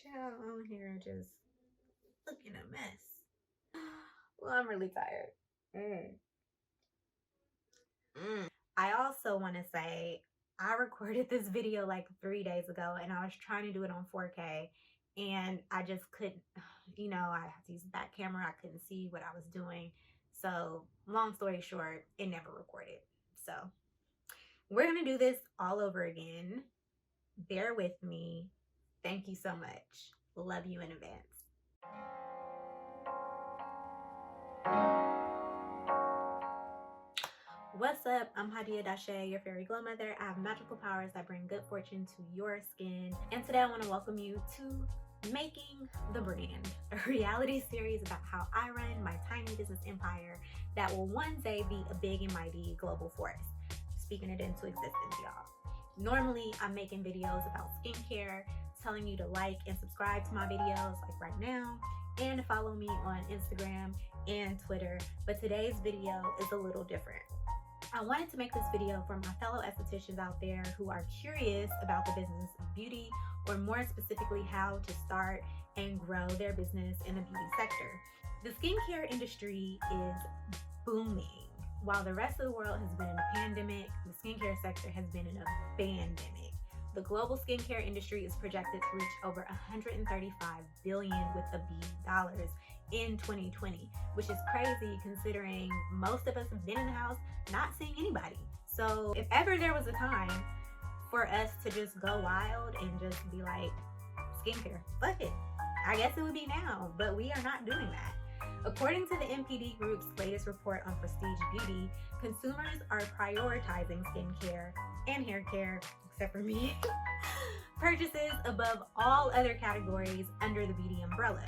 child on here just looking a mess. Well, I'm really tired. I also want to say I recorded this video like 3 days ago and I was trying to do it on 4K and I just couldn't, I had to use the back camera. I couldn't see what I was doing. So long story short, it never recorded. So we're going to do this all over again. Bear with me. Thank you so much. Love you in advance. What's up? I'm Hadia Dashe, your fairy glow mother. I have magical powers that bring good fortune to your skin. And today I want to welcome you to Making the Brand, a reality series about how I run my tiny business empire that will one day be a big and mighty global force. Speaking it into existence, y'all. Normally, I'm making videos about skincare, telling you to like and subscribe to my videos like right now, and follow me on Instagram and Twitter. But today's video is a little different. I wanted to make this video for my fellow estheticians out there who are curious about the business of beauty, or more specifically, how to start and grow their business in the beauty sector. The skincare industry is booming. While the rest of the world has been in a pandemic, the skincare sector has been in a bandemic. The global skincare industry is projected to reach over $135 billion with a B dollars in 2020, which is crazy considering most of us have been in the house not seeing anybody. So if ever there was a time for us to just go wild and just be like, skincare, fuck it, I guess it would be now, but we are not doing that. According to the NPD Group's latest report on prestige beauty, consumers are prioritizing skincare and hair care, except for me, purchases above all other categories under the beauty umbrella.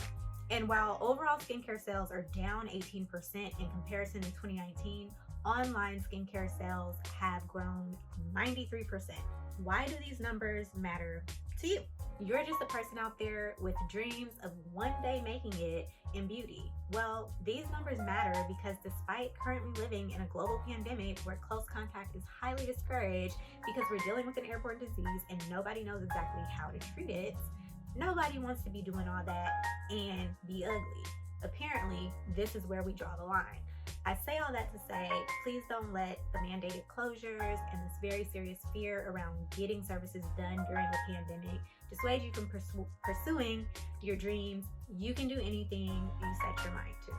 And while overall skincare sales are down 18% in comparison to 2019, online skincare sales have grown 93%. Why do these numbers matter to you? You're just a person out there with dreams of one day making it in beauty. Well, these numbers matter because despite currently living in a global pandemic where close contact is highly discouraged because we're dealing with an airborne disease and nobody knows exactly how to treat it, nobody wants to be doing all that and be ugly. Apparently, this is where we draw the line. I say all that to say, please don't let the mandated closures and this very serious fear around getting services done during the pandemic dissuade you from pursuing your dreams. You can do anything you set your mind to.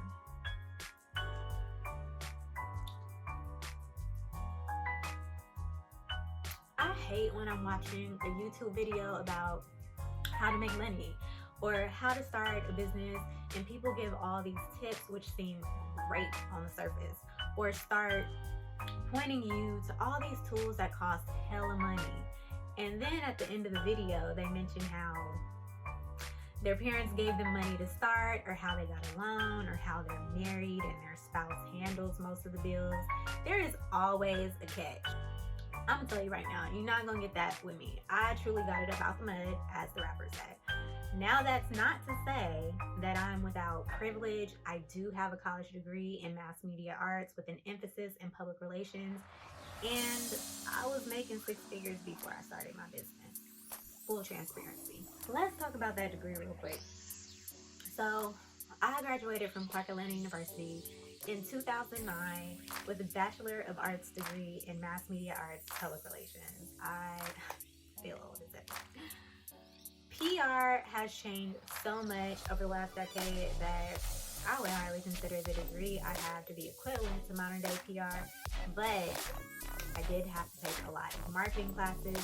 I hate when I'm watching a YouTube video about how to make money or how to start a business and people give all these tips which seem great on the surface, or start pointing you to all these tools that cost hella money, and then at the end of the video they mention how their parents gave them money to start, or how they got a loan, or how they're married and their spouse handles most of the bills. There is always a catch. I'm gonna tell you right now, you're not gonna get that with me. I truly got it up out the mud, as the rapper said. Now, that's not to say that I'm without privilege. I do have a college degree in mass media arts with an emphasis in public relations, and I was making six figures before I started my business. Full transparency. Let's talk about that degree real quick. So, I graduated from Clark Atlanta University in 2009 with a Bachelor of Arts degree in mass media arts, public relations. I feel old as it. PR has changed so much over the last decade that I would highly consider the degree I have to be equivalent to modern day PR, but I did have to take a lot of marketing classes,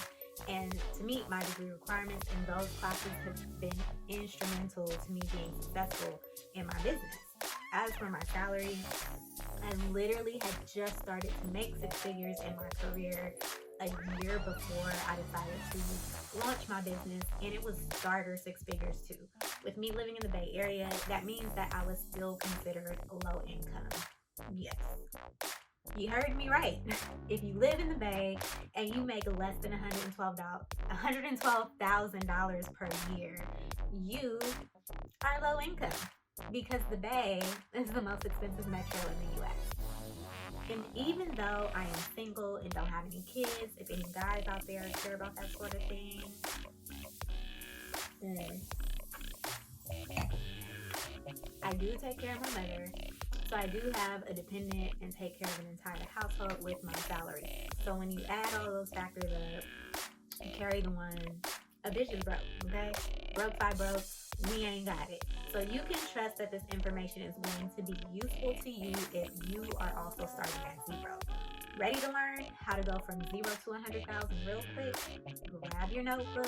and to meet my degree requirements in those classes have been instrumental to me being successful in my business. As for my salary, I literally had just started to make six figures in my career a year before I decided to launch my business, and it was starter six figures too. With me living in the Bay Area, that means that I was still considered low income. Yes, you heard me right. If you live in the Bay and you make less than $112,000 per year, you are low income, because the Bay is the most expensive metro in the US. And even though I am single and don't have any kids, if any guys out there care about that sort of thing, I do take care of my mother, so I do have a dependent and take care of an entire household with my salary. So when you add all those factors up, you carry the one, a bitch is broke, okay? Broke by broke, we ain't got it. So you can trust that this information is going to be useful to you if you are also starting at zero. Ready to learn how to go from 0 to 100,000 real quick? Grab your notebook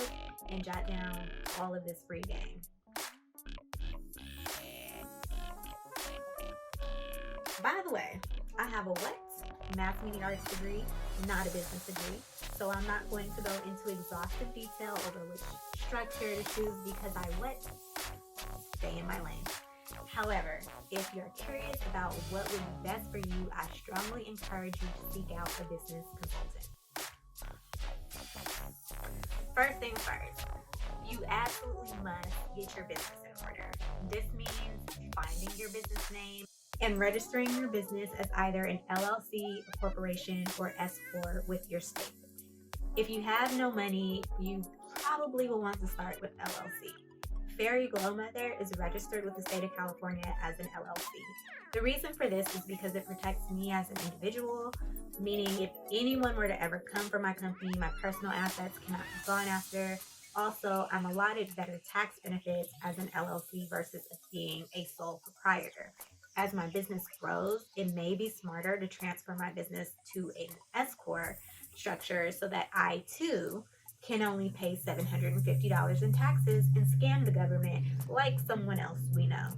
and jot down all of this free game. By the way, I have a what? Math meaning arts degree, not a business degree. So I'm not going to go into exhaustive detail over which structure to choose because I what? Stay in my lane. However, if you're curious about what would be best for you, I strongly encourage you to seek out a business consultant. First things first, you absolutely must get your business in order. This means finding your business name and registering your business as either an LLC, a corporation, or S-Corp with your state. If you have no money, you probably will want to start with LLC. Fairyglowmother is registered with the state of California as an LLC. The reason for this is because it protects me as an individual, meaning if anyone were to ever come for my company, my personal assets cannot be gone after. Also, I'm allotted better tax benefits as an LLC versus being a sole proprietor. As my business grows, it may be smarter to transfer my business to an S-Corp structure so that I too can only pay $750 in taxes and scam the government like someone else we know.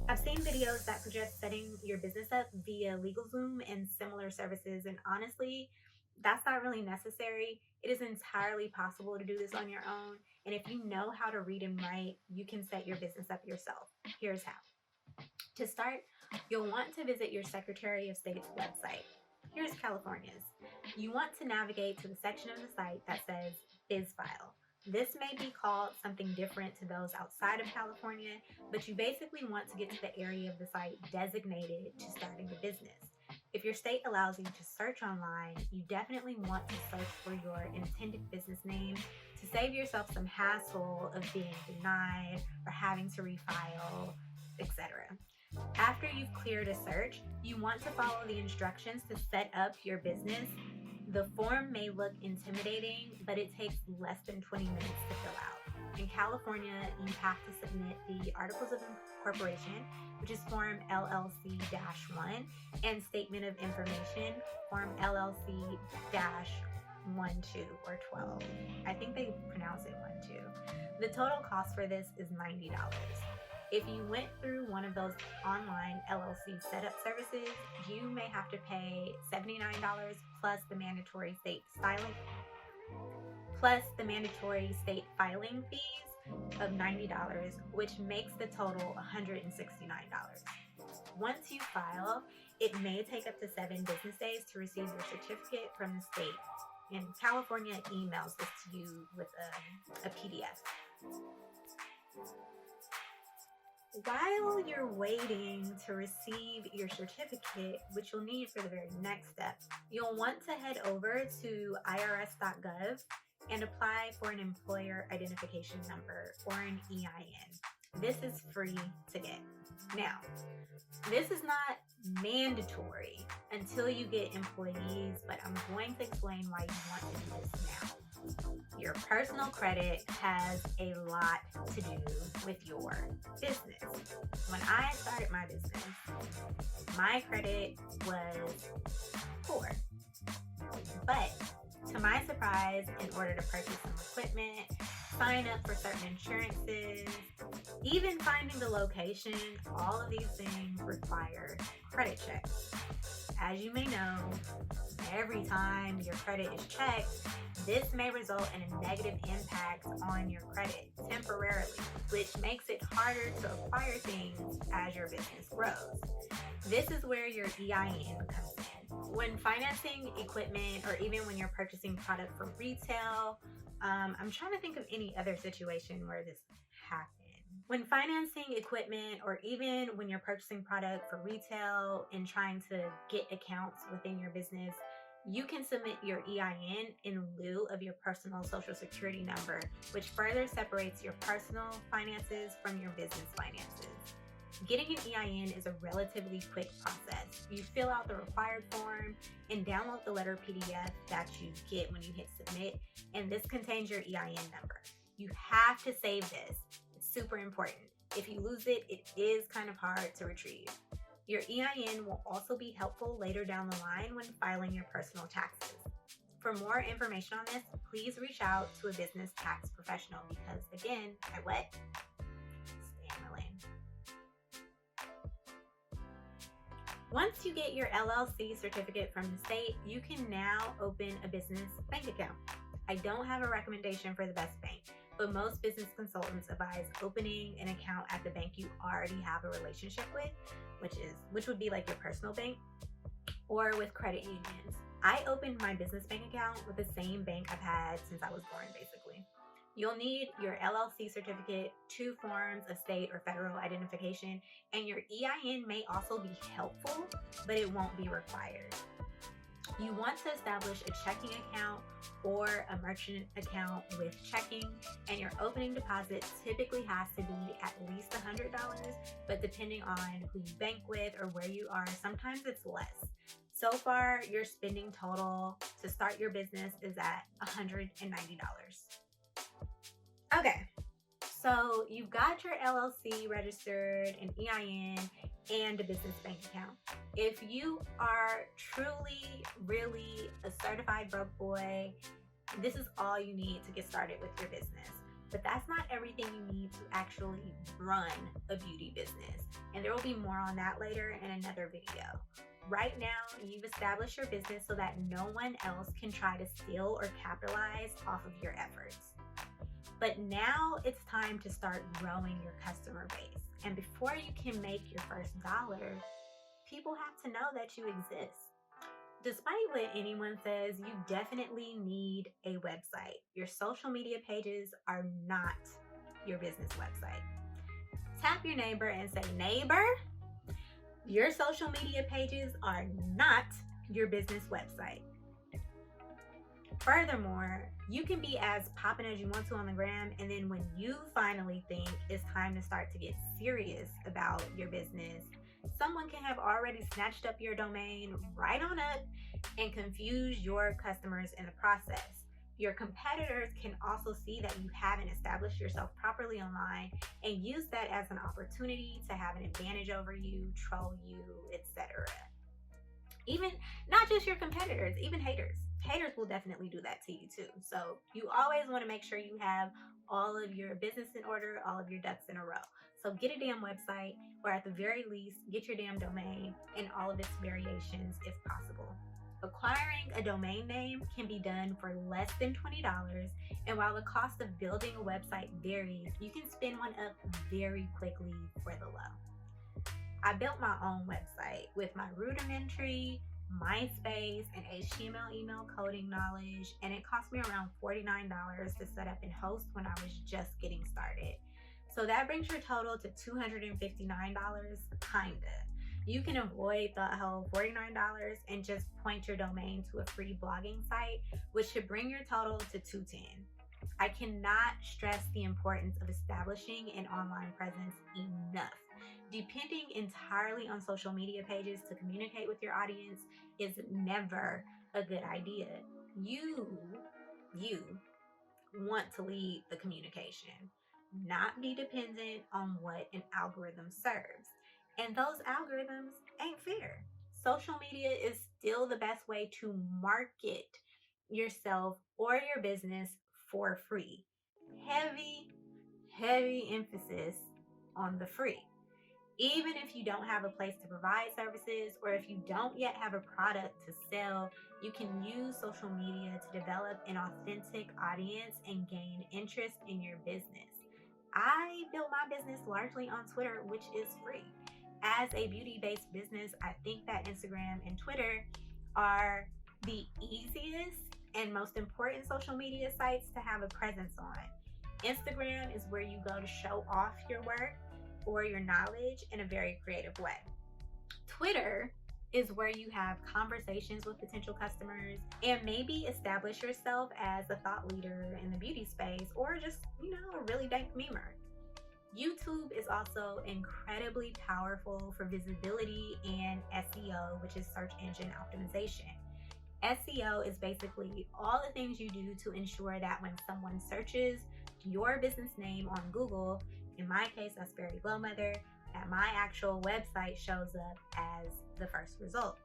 I've seen videos that suggest setting your business up via LegalZoom and similar services, and honestly, that's not really necessary. It is entirely possible to do this on your own, and if you know how to read and write, you can set your business up yourself. Here's how. To start, you'll want to visit your Secretary of State's website. Here's California's. You want to navigate to the section of the site that says Biz File. This may be called something different to those outside of California, but you basically want to get to the area of the site designated to starting a business. If your state allows you to search online, you definitely want to search for your intended business name to save yourself some hassle of being denied or having to refile, etc. After you've cleared a search, you want to follow the instructions to set up your business. The form may look intimidating, but it takes less than 20 minutes to fill out. In California, you have to submit the Articles of Incorporation, which is Form LLC-1, and Statement of Information, Form LLC-12 or 12. I think they pronounce it 12. The total cost for this is $90. If you went through one of those online LLC setup services, you may have to pay $79 plus the mandatory state filing fees of $90, which makes the total $169. Once you file, it may take up to 7 business days to receive your certificate from the state, and California emails this to you with a PDF. While you're waiting to receive your certificate, which you'll need for the very next step, you'll want to head over to irs.gov and apply for an employer identification number or an EIN. This is free to get. Now, this is not mandatory until you get employees, but I'm going to explain why you want to do this now. Your personal credit has a lot to do with your business. When I started my business, my credit was poor. But to my surprise, in order to purchase some equipment, sign up for certain insurances, even finding the location, all of these things require credit checks. As you may know, every time your credit is checked, this may result in a negative impact on your credit temporarily, which makes it harder to acquire things as your business grows. This is where your EIN comes in. When financing equipment or even when you're purchasing product for retail, I'm trying to think of any other situation where this happened. When financing equipment or even when you're purchasing product for retail and trying to get accounts within your business, You can submit your EIN in lieu of your personal social security number, which further separates your personal finances from your business finances. Getting an EIN is a relatively quick process. You fill out the required form and download the letter PDF that you get when you hit submit, and this contains your EIN number. You have to save this. It's super important. If you lose it, it is kind of hard to retrieve. Your EIN will also be helpful later down the line when filing your personal taxes. For more information on this, please reach out to a business tax professional because, again, I what? Stay in my lane. Once you get your LLC certificate from the state, you can now open a business bank account. I don't have a recommendation for the best bank, but most business consultants advise opening an account at the bank you already have a relationship with, which would be like your personal bank, or with credit unions. I opened my business bank account with the same bank I've had since I was born, basically. You'll need your LLC certificate, 2 forms of state or federal identification, and your EIN may also be helpful, but it won't be required. You want to establish a checking account or a merchant account with checking, and your opening deposit typically has to be at least $100, but depending on who you bank with or where you are, sometimes it's less. So far, your spending total to start your business is at $190. Okay, so you've got your LLC registered, an EIN, and a business bank account. If you are truly, really a certified broke boy, this is all you need to get started with your business. But that's not everything you need to actually run a beauty business. And there will be more on that later in another video. Right now, you've established your business so that no one else can try to steal or capitalize off of your efforts. But now it's time to start growing your customer base. And before you can make your first dollar, people have to know that you exist. Despite what anyone says, you definitely need a website. Your social media pages are not your business website. Tap your neighbor and say, neighbor, your social media pages are not your business website. Furthermore, you can be as poppin' as you want to on the gram, and then when you finally think it's time to start to get serious about your business, someone can have already snatched up your domain right on up and confuse your customers in the process. Your competitors can also see that you haven't established yourself properly online and use that as an opportunity to have an advantage over you, troll you, etc. Even not just your competitors, even haters. Haters will definitely do that to you too. So you always want to make sure you have all of your business in order, all of your ducks in a row. So get a damn website, or at the very least, get your damn domain and all of its variations if possible. Acquiring a domain name can be done for less than $20, and while the cost of building a website varies, you can spin one up very quickly for the low. I built my own website with my rudimentary MySpace and HTML email coding knowledge, and it cost me around $49 to set up and host when I was just getting started. So that brings your total to $259, kinda. You can avoid the whole $49 and just point your domain to a free blogging site, which should bring your total to $210. I cannot stress the importance of establishing an online presence enough. Depending entirely on social media pages to communicate with your audience is never a good idea. You want to lead the communication, not be dependent on what an algorithm serves. And those algorithms ain't fair. Social media is still the best way to market yourself or your business for free. Heavy emphasis on the free. Even if you don't have a place to provide services, or if you don't yet have a product to sell, you can use social media to develop an authentic audience and gain interest in your business. I built my business largely on Twitter, which is free. As a beauty-based business, I think that Instagram and Twitter are the easiest and most important social media sites to have a presence on. Instagram is where you go to show off your work or your knowledge in a very creative way. Twitter is where you have conversations with potential customers and maybe establish yourself as a thought leader in the beauty space, or just, a really dank memer. YouTube is also incredibly powerful for visibility and SEO, which is search engine optimization. SEO is basically all the things you do to ensure that when someone searches your business name on Google, in my case, that's fairyglowmother, that my actual website shows up as the first result.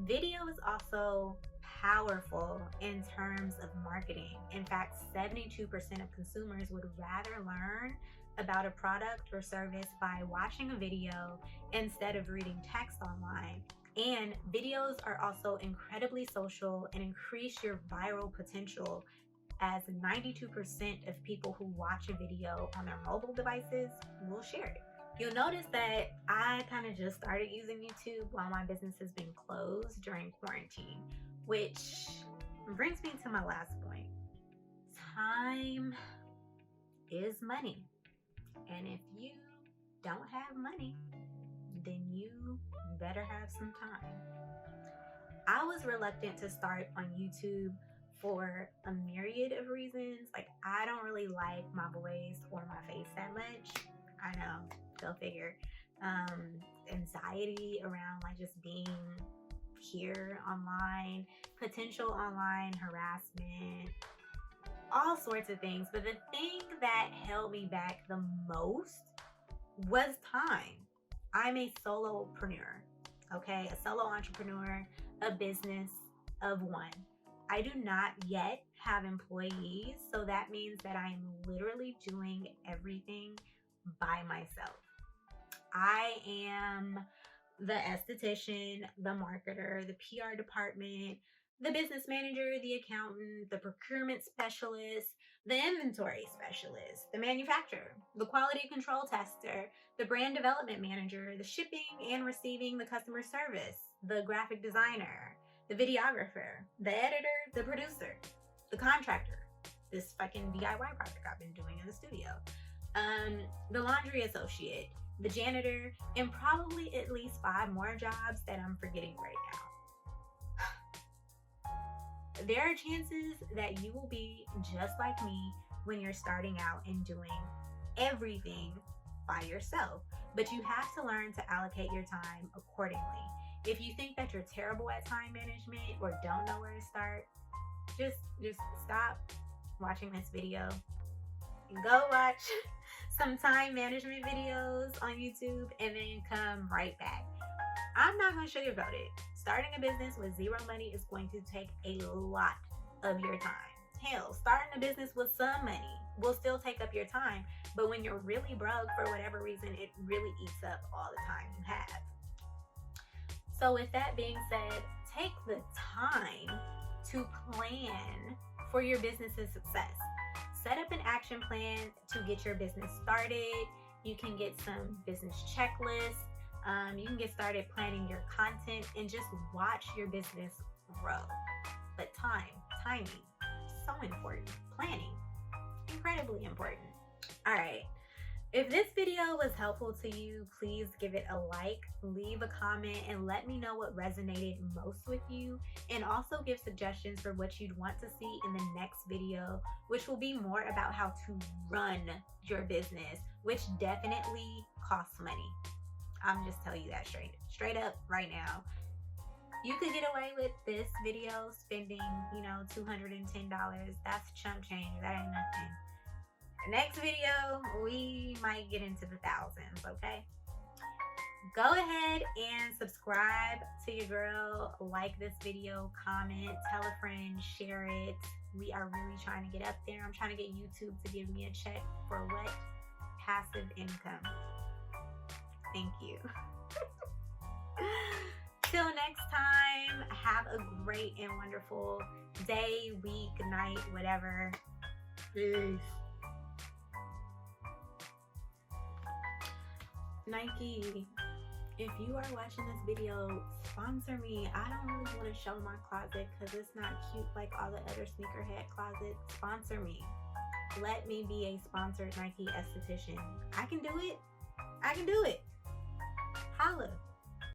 Video is also powerful in terms of marketing. In fact, 72% of consumers would rather learn about a product or service by watching a video instead of reading text online. And videos are also incredibly social and increase your viral potential, as 92% of people who watch a video on their mobile devices will share it. You'll notice that I kind of just started using YouTube while my business has been closed during quarantine, which brings me to my last point. Time is money. And if you don't have money, then you better have some time. I was reluctant to start on YouTube for a myriad of reasons. Like, I don't really like my voice or my face that much. I know, go figure. Anxiety around like just being here online, potential online harassment, all sorts of things. But the thing that held me back the most was time. I'm a solopreneur, okay? A solo entrepreneur, a business of one. I do not yet have employees, so that means that I am literally doing everything by myself. I am the esthetician, the marketer, the PR department, the business manager, the accountant, the procurement specialist, the inventory specialist, the manufacturer, the quality control tester, the brand development manager, the shipping and receiving, the customer service, the graphic designer, the videographer, the editor, the producer, the contractor, this fucking DIY project I've been doing in the studio, the laundry associate, the janitor, and probably at least 5 more jobs that I'm forgetting right now. There are chances that you will be just like me when you're starting out and doing everything by yourself, but you have to learn to allocate your time accordingly. If you think that you're terrible at time management or don't know where to start, just stop watching this video and go watch some time management videos on YouTube and then come right back. I'm not going to sugarcoat it. Starting a business with zero money is going to take a lot of your time. Hell, starting a business with some money will still take up your time, but when you're really broke for whatever reason, it really eats up all the time you have. So with that being said, take the time to plan for your business's success. Set up an action plan to get your business started. You can get some business checklists. You can get started planning your content and just watch your business grow. But timing, so important. Planning, incredibly important. All right. If this video was helpful to you, please give it a like, leave a comment, and let me know what resonated most with you. And also give suggestions for what you'd want to see in the next video, which will be more about how to run your business, which definitely costs money. I'm just telling you that straight up right now. You could get away with this video spending, $210. That's chump change. That ain't nothing. Next video, we might get into the thousands, okay? Go ahead and subscribe to your girl, like this video, comment, tell a friend, share it. We are really trying to get up there. I'm trying to get YouTube to give me a check for what? Passive income. Thank you. Till next time, have a great and wonderful day, week, night, whatever. Peace. Nike, if you are watching this video, sponsor me. I don't really want to show my closet because it's not cute like all the other sneakerhead closets. Sponsor me. Let me be a sponsored Nike esthetician. I can do it. Holla.